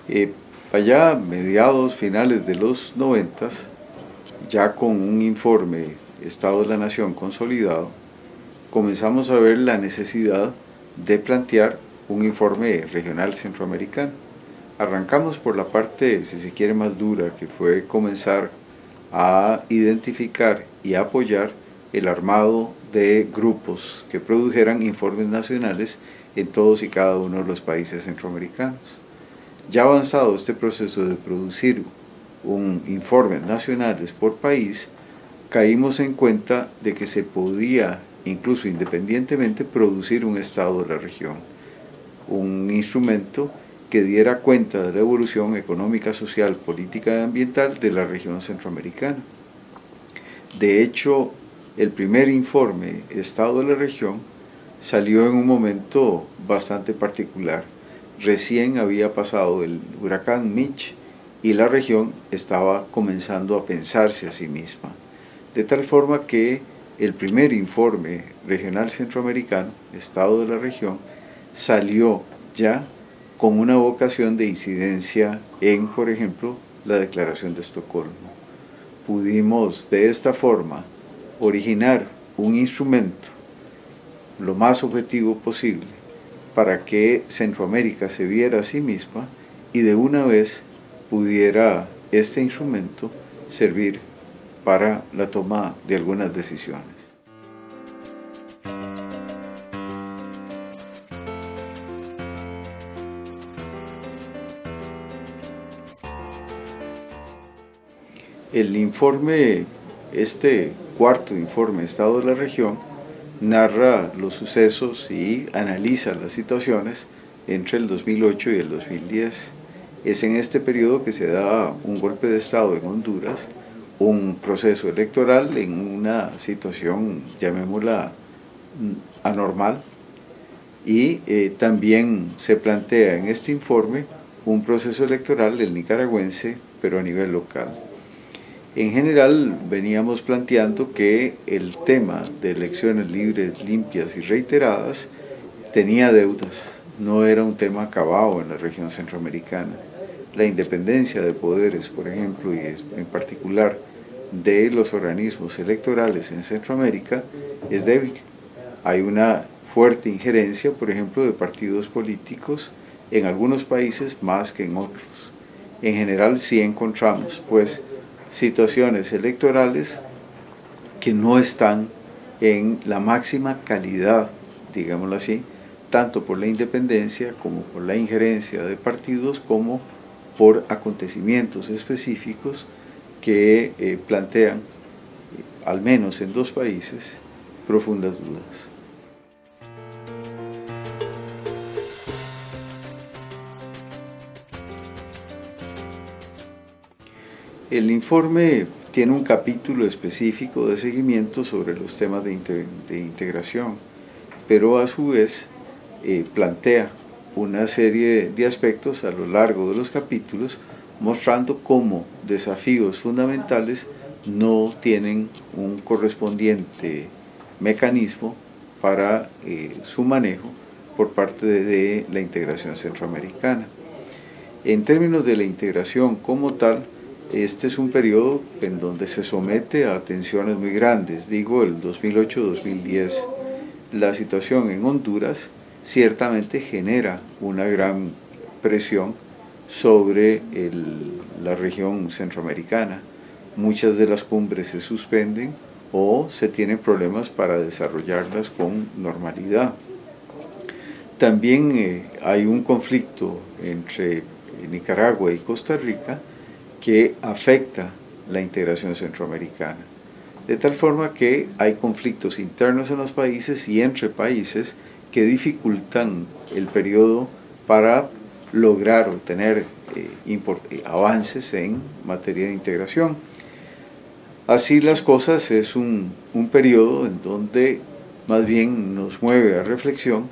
Eh, Allá mediados, finales de los 90, ya con un informe Estado de la Nación consolidado, comenzamos a ver la necesidad de plantear un informe regional centroamericano. Arrancamos por la parte, si se quiere, más dura, que fue comenzar a identificar y apoyar el armado de grupos que produjeran informes nacionales en todos y cada uno de los países centroamericanos. Ya avanzado este proceso de producir un informe nacionales por país, caímos en cuenta de que se podía, incluso independientemente, producir un estado de la región, un instrumento que diera cuenta de la evolución económica, social, política y ambiental de la región centroamericana. De hecho, el primer informe Estado de la región salió en un momento bastante particular. Recién había pasado el huracán Mitch y la región estaba comenzando a pensarse a sí misma. De tal forma que el primer informe regional centroamericano, Estado de la región, salió ya con una vocación de incidencia en, por ejemplo, la Declaración de Estocolmo. Pudimos de esta forma originar un instrumento lo más objetivo posible para que Centroamérica se viera a sí misma y de una vez pudiera este instrumento servir para la toma de algunas decisiones. El informe, este cuarto informe Estado de la región, narra los sucesos y analiza las situaciones entre el 2008 y el 2010. Es en este periodo que se da un golpe de Estado en Honduras, un proceso electoral en una situación, llamémosla, anormal, y también se plantea en este informe un proceso electoral del nicaragüense, pero a nivel local. En general veníamos planteando que el tema de elecciones libres, limpias y reiteradas tenía deudas, no era un tema acabado en la región centroamericana. La independencia de poderes, por ejemplo, y en particular de los organismos electorales en Centroamérica, es débil. Hay una fuerte injerencia, por ejemplo, de partidos políticos en algunos países más que en otros. En general sí encontramos, pues, situaciones electorales que no están en la máxima calidad, digámoslo así, tanto por la independencia como por la injerencia de partidos como por acontecimientos específicos que plantean, al menos en dos países, profundas dudas. El informe tiene un capítulo específico de seguimiento sobre los temas de integración, pero a su vez plantea una serie de aspectos a lo largo de los capítulos, mostrando cómo desafíos fundamentales no tienen un correspondiente mecanismo para su manejo por parte de la integración centroamericana. En términos de la integración como tal, este es un periodo en donde se somete a tensiones muy grandes, digo el 2008-2010. La situación en Honduras ciertamente genera una gran presión sobre la región centroamericana. Muchas de las cumbres se suspenden o se tienen problemas para desarrollarlas con normalidad. También hay un conflicto entre Nicaragua y Costa Rica que afecta la integración centroamericana, de tal forma que hay conflictos internos en los países y entre países que dificultan el periodo para lograr obtener avances en materia de integración. Así las cosas, es un periodo en donde más bien nos mueve a reflexión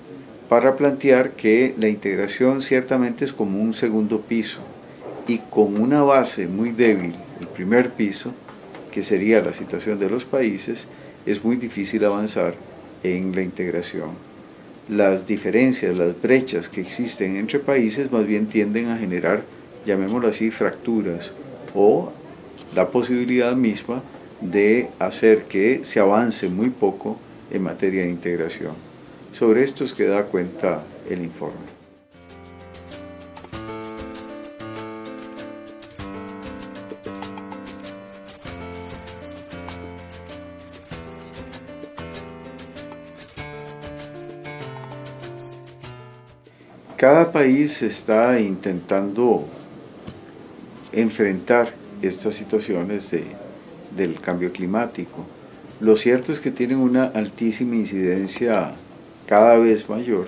para plantear que la integración ciertamente es como un segundo piso, y con una base muy débil, el primer piso, que sería la situación de los países, es muy difícil avanzar en la integración. Las diferencias, las brechas que existen entre países más bien tienden a generar llamémoslo así, fracturas o la posibilidad misma de hacer que se avance muy poco en materia de integración. Sobre esto es que da cuenta el informe. Cada país está intentando enfrentar estas situaciones del cambio climático. Lo cierto es que tienen una altísima incidencia cada vez mayor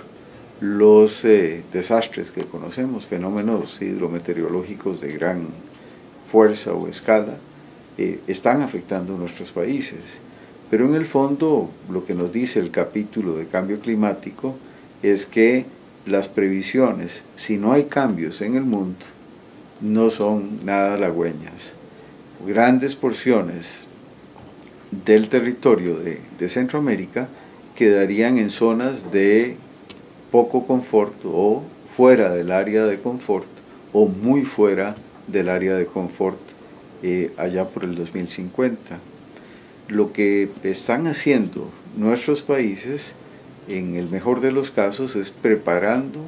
los desastres que conocemos, fenómenos hidrometeorológicos de gran fuerza o escala, están afectando nuestros países. Pero en el fondo, lo que nos dice el capítulo de cambio climático es que las previsiones, si no hay cambios en el mundo, no son nada halagüeñas. Grandes porciones del territorio de Centroamérica quedarían en zonas de poco confort o fuera del área de confort o muy fuera del área de confort allá por el 2050. Lo que están haciendo nuestros países, en el mejor de los casos, es preparando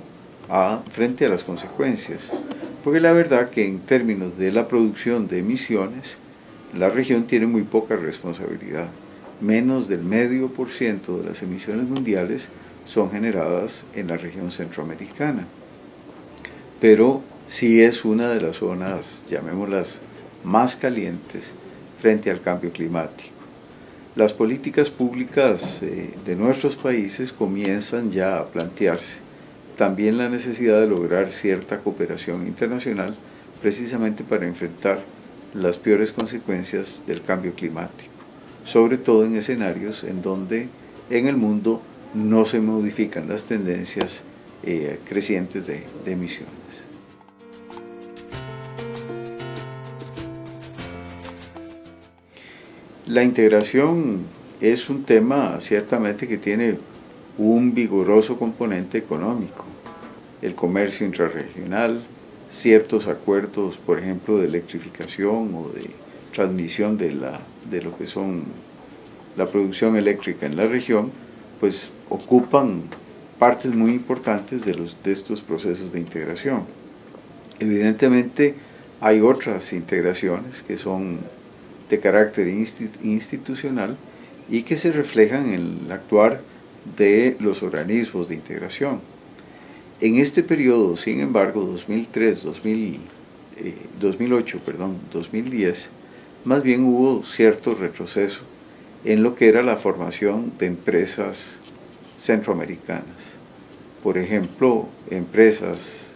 frente a las consecuencias. Porque la verdad que en términos de la producción de emisiones, la región tiene muy poca responsabilidad. Menos del 0,5% de las emisiones mundiales son generadas en la región centroamericana. Pero sí es una de las zonas, llamémoslas, más calientes frente al cambio climático. Las políticas públicas de nuestros países comienzan ya a plantearse también la necesidad de lograr cierta cooperación internacional precisamente para enfrentar las peores consecuencias del cambio climático, sobre todo en escenarios en donde en el mundo no se modifican las tendencias crecientes de emisiones. La integración es un tema ciertamente que tiene un vigoroso componente económico. El comercio intrarregional, ciertos acuerdos, por ejemplo, de electrificación o de transmisión de lo que son la producción eléctrica en la región, pues ocupan partes muy importantes de estos procesos de integración. Evidentemente hay otras integraciones que son de carácter institucional y que se reflejan en el actuar de los organismos de integración. En este periodo, sin embargo, 2010, más bien hubo cierto retroceso en lo que era la formación de empresas centroamericanas. Por ejemplo, empresas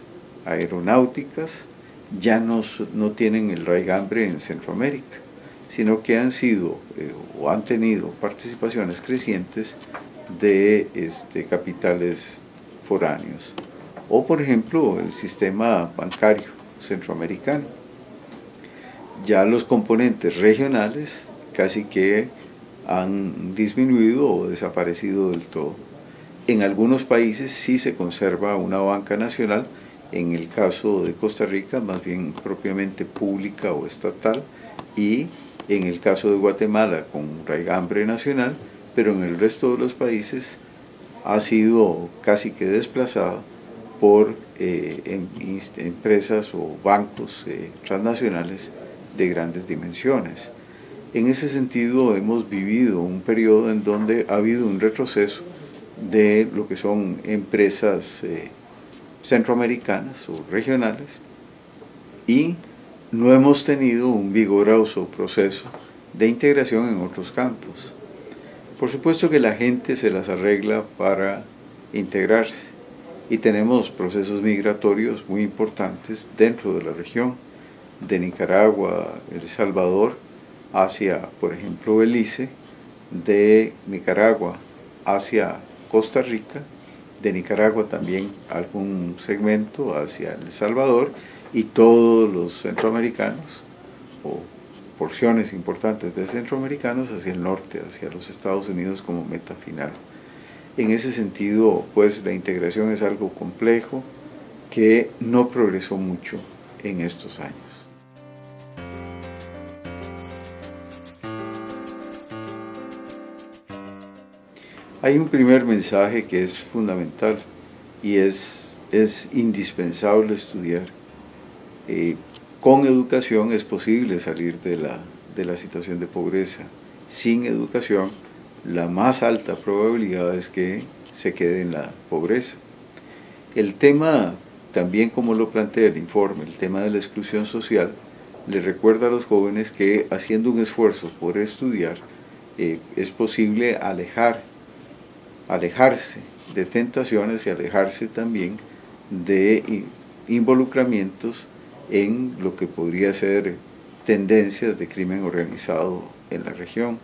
aeronáuticas ya no tienen el raigambre en Centroamérica, sino que han sido o han tenido participaciones crecientes de capitales foráneos. O por ejemplo el sistema bancario centroamericano. Ya los componentes regionales casi que han disminuido o desaparecido del todo. En algunos países sí se conserva una banca nacional, en el caso de Costa Rica más bien propiamente pública o estatal, y en el caso de Guatemala con raigambre nacional, pero en el resto de los países ha sido casi que desplazada por empresas o bancos transnacionales de grandes dimensiones. En ese sentido hemos vivido un periodo en donde ha habido un retroceso de lo que son empresas centroamericanas o regionales y no hemos tenido un vigoroso proceso de integración en otros campos. Por supuesto que la gente se las arregla para integrarse y tenemos procesos migratorios muy importantes dentro de la región, de Nicaragua, El Salvador, hacia, por ejemplo, Belice, de Nicaragua hacia Costa Rica, de Nicaragua también algún segmento hacia El Salvador y todos los centroamericanos o porciones importantes de centroamericanos hacia el norte, hacia los Estados Unidos como meta final. En ese sentido, pues la integración es algo complejo que no progresó mucho en estos años. Hay un primer mensaje que es fundamental y es indispensable estudiar. Con educación es posible salir de la situación de pobreza. Sin educación, la más alta probabilidad es que se quede en la pobreza. El tema, también como lo plantea el informe, el tema de la exclusión social, le recuerda a los jóvenes que haciendo un esfuerzo por estudiar, es posible alejarse de tentaciones y alejarse también de involucramientos en lo que podría ser tendencias de crimen organizado en la región.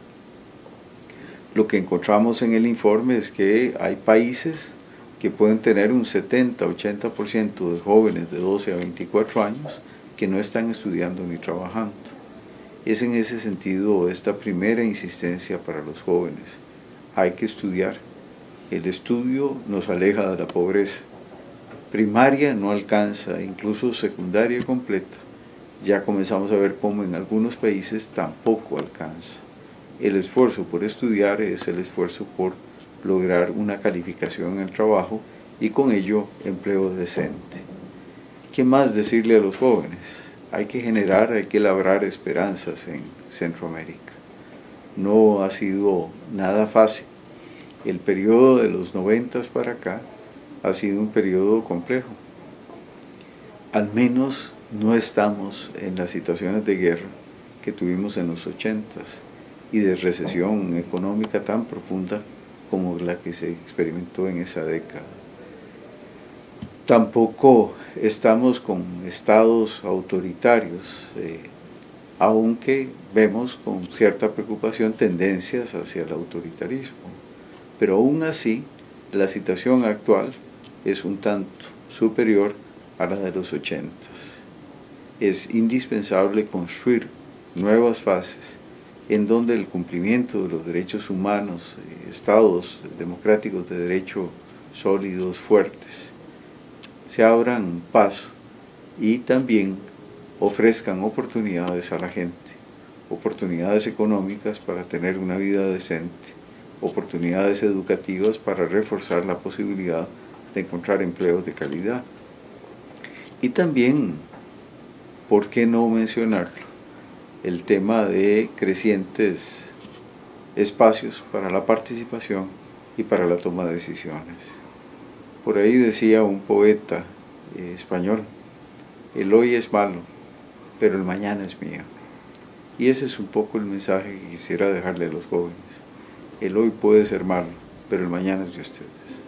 Lo que encontramos en el informe es que hay países que pueden tener un 70-80% de jóvenes de 12 a 24 años que no están estudiando ni trabajando. Es en ese sentido esta primera insistencia para los jóvenes. Hay que estudiar. El estudio nos aleja de la pobreza. Primaria no alcanza, incluso secundaria completa. Ya comenzamos a ver cómo en algunos países tampoco alcanza. El esfuerzo por estudiar es el esfuerzo por lograr una calificación en el trabajo y con ello empleo decente. ¿Qué más decirle a los jóvenes? Hay que generar, hay que labrar esperanzas en Centroamérica. No ha sido nada fácil. El periodo de los 90 para acá ha sido un periodo complejo. Al menos no estamos en las situaciones de guerra que tuvimos en los 80 y de recesión económica tan profunda como la que se experimentó en esa década. Tampoco estamos con estados autoritarios, aunque vemos con cierta preocupación tendencias hacia el autoritarismo. Pero aún así, la situación actual es un tanto superior a la de los 80. Es indispensable construir nuevas fases en donde el cumplimiento de los derechos humanos, estados democráticos de derecho sólidos, fuertes, se abran paso y también ofrezcan oportunidades a la gente, oportunidades económicas para tener una vida decente, oportunidades educativas para reforzar la posibilidad de encontrar empleos de calidad. Y también, ¿por qué no mencionarlo? El tema de crecientes espacios para la participación y para la toma de decisiones. Por ahí decía un poeta español, el hoy es malo, pero el mañana es mío. Y ese es un poco el mensaje que quisiera dejarle a los jóvenes. El hoy puede ser malo, pero el mañana es de ustedes.